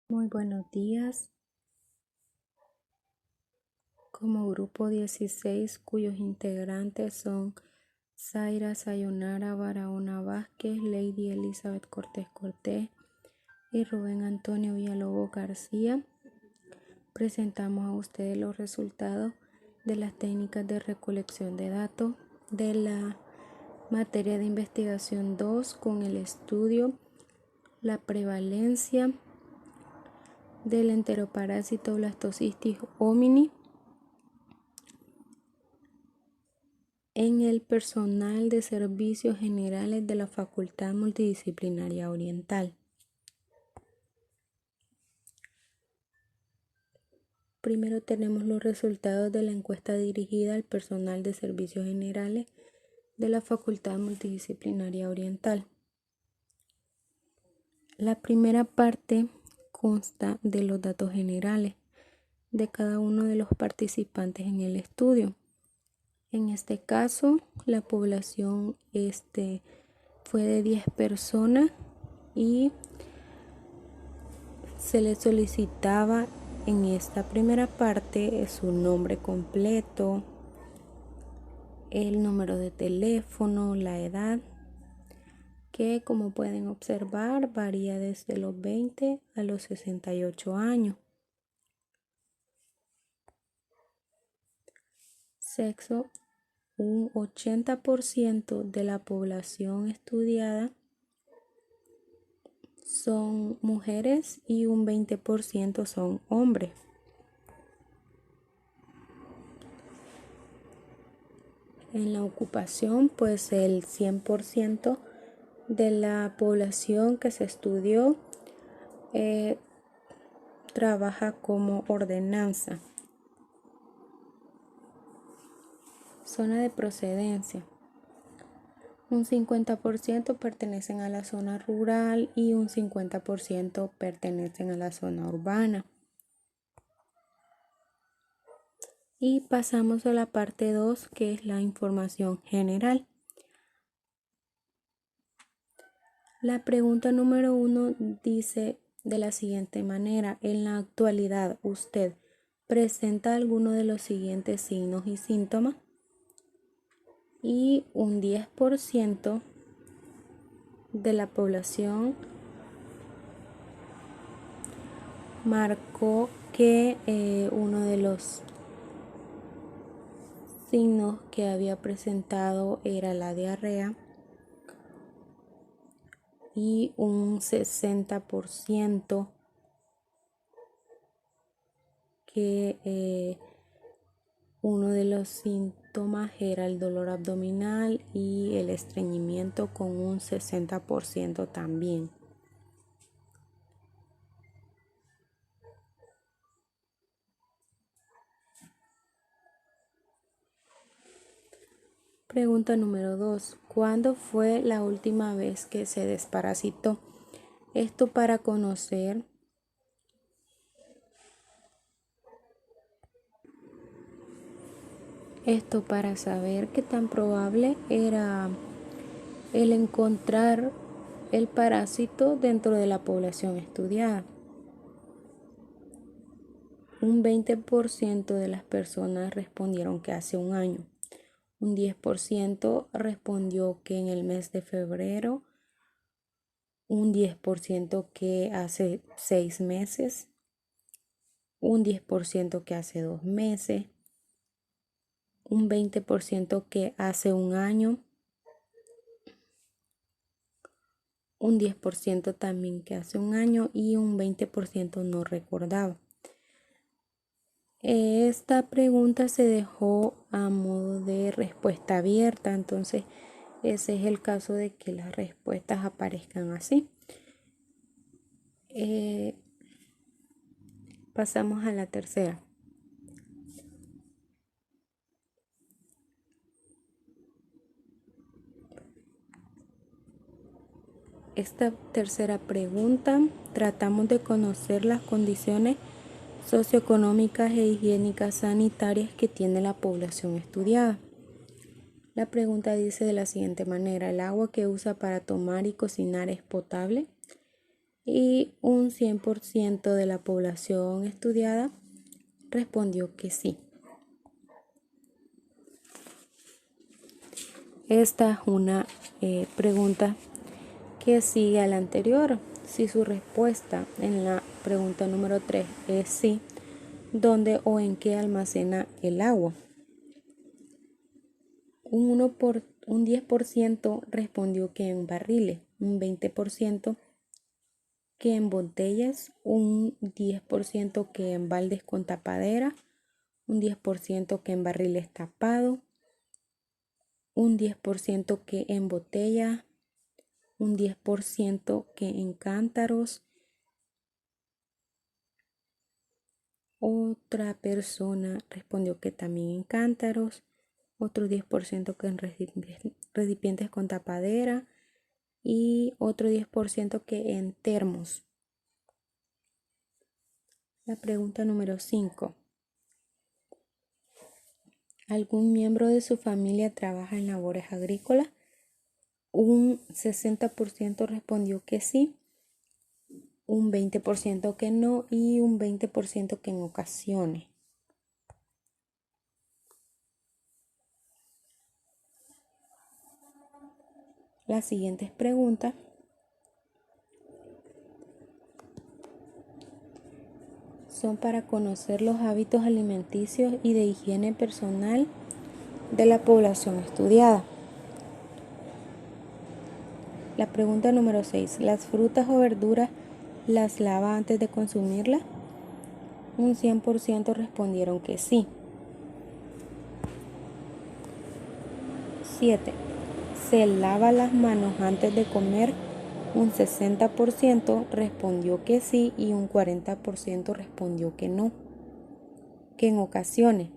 Muy buenos días. Como grupo 16, cuyos integrantes son Zaira Sayonara Barahona Vázquez, Lady Elizabeth Cortés Cortés y Rubén Antonio Villalobos García, presentamos a ustedes los resultados de las técnicas de recolección de datos de la materia de investigación 2 con el estudio la prevalencia del enteroparásito Blastocystis homini en el personal de servicios generales de la Facultad Multidisciplinaria Oriental. Primero tenemos los resultados de la encuesta dirigida al personal de servicios generales de la Facultad Multidisciplinaria Oriental. La primera parte consta de los datos generales de cada uno de los participantes en el estudio. En este caso, la población fue de 10 personas y se les solicitaba en esta primera parte su nombre completo, el número de teléfono, la edad, que como pueden observar varía desde los 20 a los 68 años. Sexo, un 80% de la población estudiada son mujeres y un 20% son hombres. En la ocupación, pues el 100% de la población que se estudió trabaja como ordenanza. Zona de procedencia. Un 50% pertenecen a la zona rural y un 50% pertenecen a la zona urbana. Y pasamos a la parte 2, que es la información general. La pregunta número 1 dice de la siguiente manera: en la actualidad, ¿usted presenta alguno de los siguientes signos y síntomas? Y un 10% de la población marcó que uno de los signos que había presentado era la diarrea y un 60% que uno de los síntomas era el dolor abdominal y el estreñimiento con un 60% también. Pregunta número 2. ¿Cuándo fue la última vez que se desparasitó? Esto para conocer para saber qué tan probable era el encontrar el parásito dentro de la población estudiada. Un 20% de las personas respondieron que hace un año. Un 10% respondió que en el mes de febrero. Un 10% que hace 6 meses. Un 10% que hace 2 meses. Un 20% que hace un año. Un 10% también que hace un año y un 20% no recordaba. Esta pregunta se dejó a modo de respuesta abierta, entonces ese es el caso de que las respuestas aparezcan así. Pasamos a la tercera. Esta tercera pregunta tratamos de conocer las condiciones socioeconómicas e higiénicas sanitarias que tiene la población estudiada. La pregunta dice de la siguiente manera: ¿el agua que usa para tomar y cocinar es potable? y un 100% de la población estudiada respondió que sí. Esta es una pregunta que sigue a la anterior. Si su respuesta en la pregunta número 3 es sí, ¿dónde o en qué almacena el agua? Un 10% respondió que en barriles, un 20% que en botellas, un 10% que en baldes con tapadera, un 10% que en barriles tapados, un 10% que en botella, un 10% que en cántaros. Otra persona respondió que también en cántaros, otro 10% que en recipientes con tapadera y otro 10% que en termos. La pregunta número 5. ¿Algún miembro de su familia trabaja en labores agrícolas? Un 60% respondió que sí, un 20% que no y un 20% que en ocasiones. Las siguientes preguntas son para conocer los hábitos alimenticios y de higiene personal de la población estudiada. La pregunta número 6. ¿Las frutas o verduras las lava antes de consumirlas? Un 100% respondieron que sí. 7. ¿Se lava las manos antes de comer? Un 60% respondió que sí y un 40% respondió que no, que en ocasiones.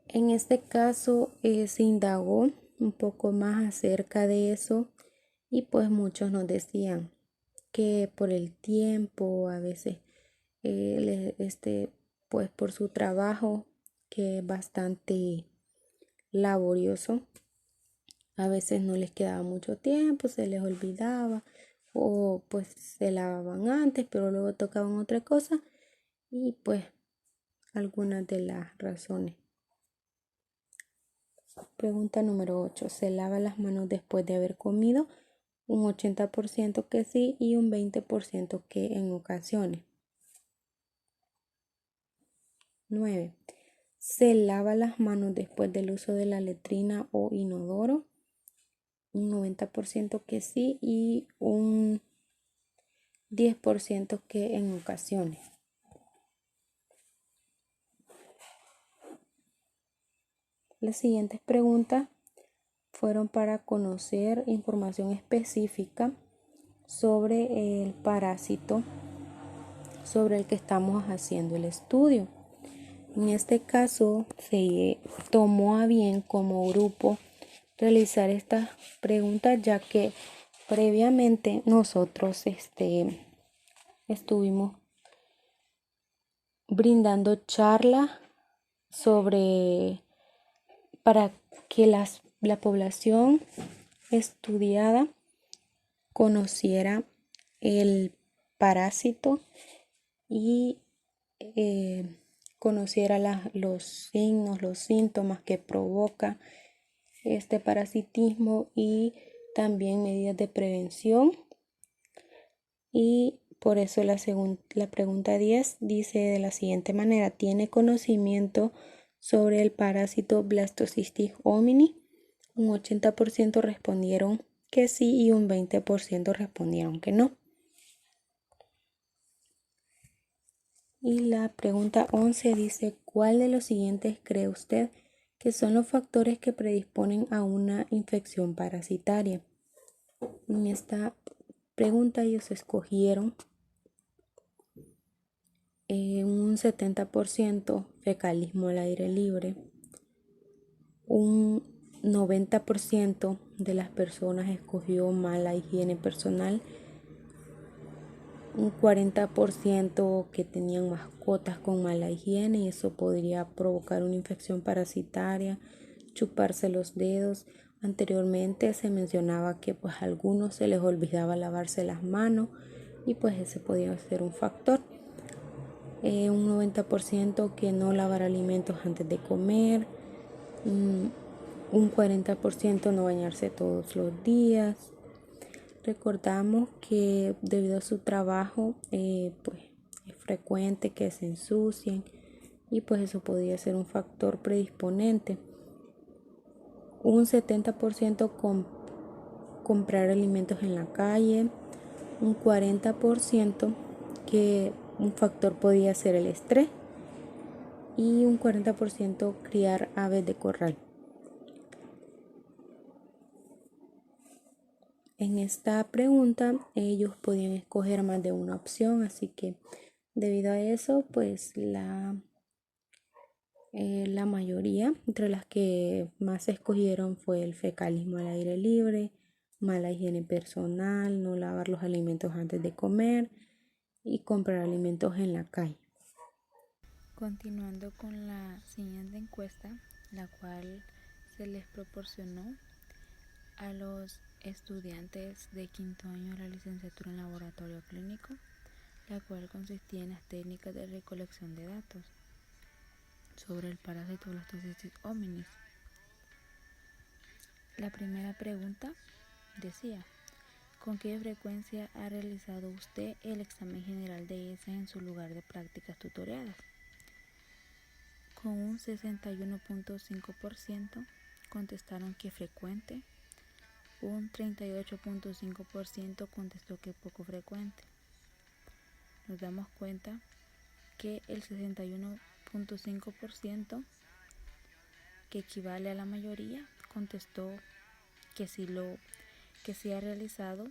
En este caso se indagó un poco más acerca de eso y pues muchos nos decían que por el tiempo, a veces pues por su trabajo que es bastante laborioso, a veces no les quedaba mucho tiempo, se les olvidaba o pues se lavaban antes pero luego tocaban otra cosa y pues algunas de las razones. Pregunta número 8. ¿Se lava las manos después de haber comido? Un 80% que sí y un 20% que en ocasiones. 9. ¿Se lava las manos después del uso de la letrina o inodoro? Un 90% que sí y un 10% que en ocasiones. Las siguientes preguntas fueron para conocer información específica sobre el parásito sobre el que estamos haciendo el estudio. En este caso se tomó a bien como grupo realizar estas preguntas ya que previamente nosotros estuvimos brindando charlas para que la población estudiada conociera el parásito y conociera los signos, los síntomas que provoca este parasitismo y también medidas de prevención. Y por eso la pregunta 10 dice de la siguiente manera: ¿tiene conocimiento sobre el parásito Blastocystis homini? Un 80% respondieron que sí y un 20% respondieron que no. Y la pregunta 11 dice: ¿cuál de los siguientes cree usted que son los factores que predisponen a una infección parasitaria? En esta pregunta ellos escogieron un 70% fecalismo al aire libre, un 90% de las personas escogió mala higiene personal, un 40% que tenían mascotas con mala higiene y eso podría provocar una infección parasitaria, chuparse los dedos, Anteriormente se mencionaba que pues a algunos se les olvidaba lavarse las manos y pues ese podía ser un factor. Un 90% que no lavar alimentos antes de comer, un 40% no bañarse todos los días. Recordamos que debido a su trabajo pues es frecuente que se ensucien y pues eso podría ser un factor predisponente. Un 70% comprar alimentos en la calle, un 40% que un factor podía ser el estrés y un 40% criar aves de corral. En esta pregunta ellos podían escoger más de una opción, así que debido a eso pues la mayoría entre las que más se escogieron fue el fecalismo al aire libre, mala higiene personal, no lavar los alimentos antes de comer y comprar alimentos en la calle. Continuando con la siguiente encuesta, la cual se les proporcionó a los estudiantes de quinto año de la licenciatura en laboratorio clínico, la cual consistía en las técnicas de recolección de datos sobre el parásito Blastocystis hominis. La primera pregunta decía: ¿con qué frecuencia ha realizado usted el examen general de heces en su lugar de prácticas tutoriadas? Con un 61.5% contestaron que frecuente, un 38.5% contestó que poco frecuente. Nos damos cuenta que el 61.5%, que equivale a la mayoría, contestó que sí ha realizado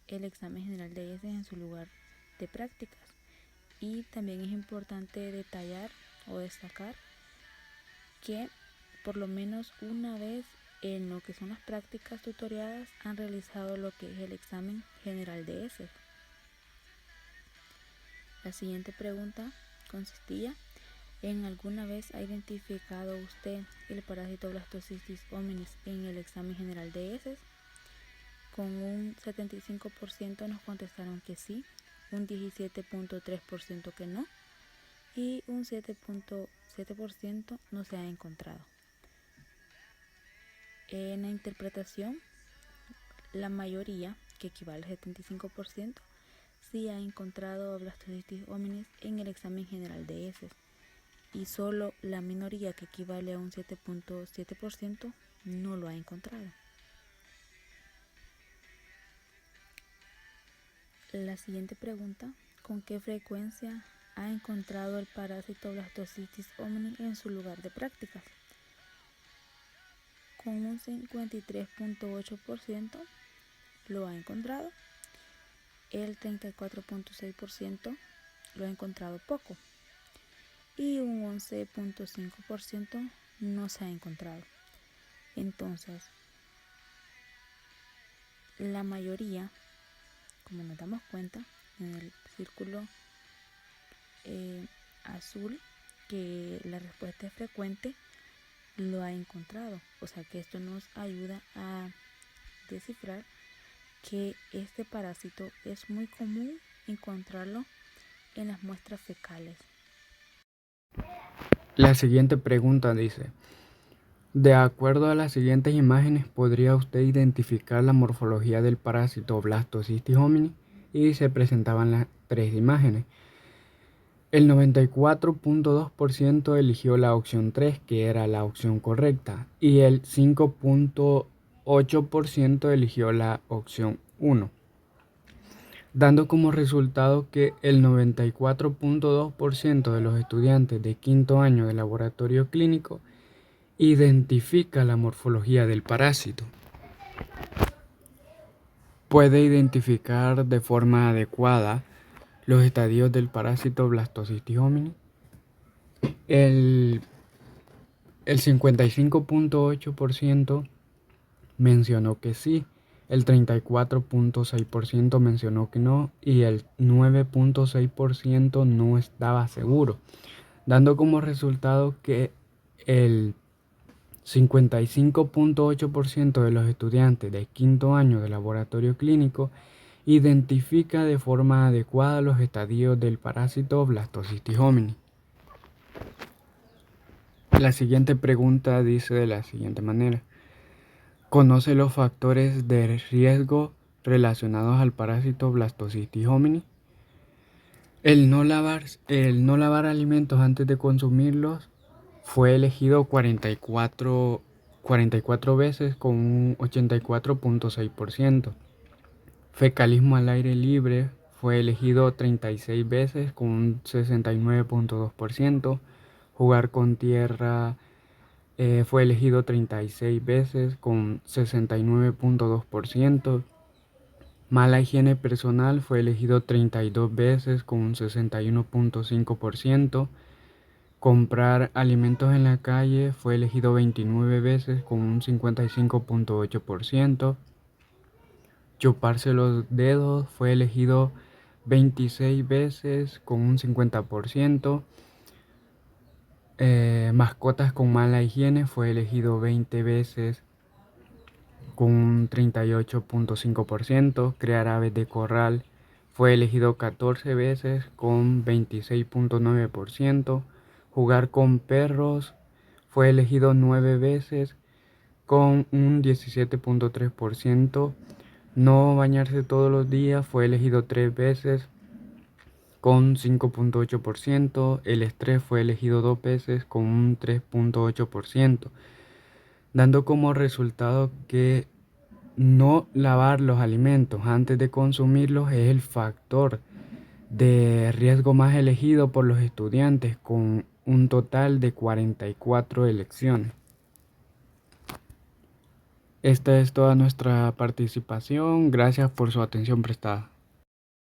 el examen general de heces en su lugar de prácticas. Y también es importante detallar o destacar que por lo menos una vez en lo que son las prácticas tutoriadas han realizado lo que es el examen general de heces. La siguiente pregunta consistía: ¿en alguna vez ha identificado usted el parásito Blastocystis hominis en el examen general de heces? Con un 75% nos contestaron que sí, un 17.3% que no y un 7.7% no se ha encontrado. En la interpretación, la mayoría, que equivale al 75%, sí ha encontrado Blastocystis hominis en el examen general de heces y solo la minoría, que equivale a un 7.7%, no lo ha encontrado. La siguiente pregunta: ¿con qué frecuencia ha encontrado el parásito Blastocystis hominis en su lugar de prácticas? Con un 53.8% lo ha encontrado, el 34.6% lo ha encontrado poco y un 11.5% no se ha encontrado. Entonces, la mayoría, como nos damos cuenta en el círculo azul, que la respuesta es frecuente, lo ha encontrado. O sea que esto nos ayuda a descifrar que este parásito es muy común encontrarlo en las muestras fecales. La siguiente pregunta dice: de acuerdo a las siguientes imágenes, ¿podría usted identificar la morfología del parásito Blastocystis hominis? Y se presentaban las tres imágenes. El 94.2% eligió la opción 3, que era la opción correcta, y el 5.8% eligió la opción 1, dando como resultado que el 94.2% de los estudiantes de quinto año de laboratorio clínico identifica la morfología del parásito. Puede identificar de forma adecuada los estadios del parásito Blastocystis hominis. El 55.8% mencionó que sí, el 34.6% mencionó que no y el 9.6% no estaba seguro, dando como resultado que el 55.8% de los estudiantes de quinto año de laboratorio clínico identifica de forma adecuada los estadios del parásito Blastocystis homini. La siguiente pregunta dice de la siguiente manera: ¿conoce los factores de riesgo relacionados al parásito Blastocystis homini? El no lavar alimentos antes de consumirlos fue elegido 44 veces con un 84.6%. Fecalismo al aire libre fue elegido 36 veces con un 69.2%. Jugar con tierra fue elegido 36 veces con 69.2%. Mala higiene personal fue elegido 32 veces con un 61.5%. Comprar alimentos en la calle fue elegido 29 veces con un 55.8%. Chuparse los dedos fue elegido 26 veces con un 50%. Mascotas con mala higiene fue elegido 20 veces con un 38.5%. Crear aves de corral fue elegido 14 veces con 26.9%. Jugar con perros fue elegido 9 veces con un 17.3%. No bañarse todos los días fue elegido 3 veces con 5.8%. El estrés fue elegido 2 veces con un 3.8%, dando como resultado que no lavar los alimentos antes de consumirlos es el factor de riesgo más elegido por los estudiantes, con un total de 44 elecciones. Esta es toda nuestra participación. Gracias por su atención prestada.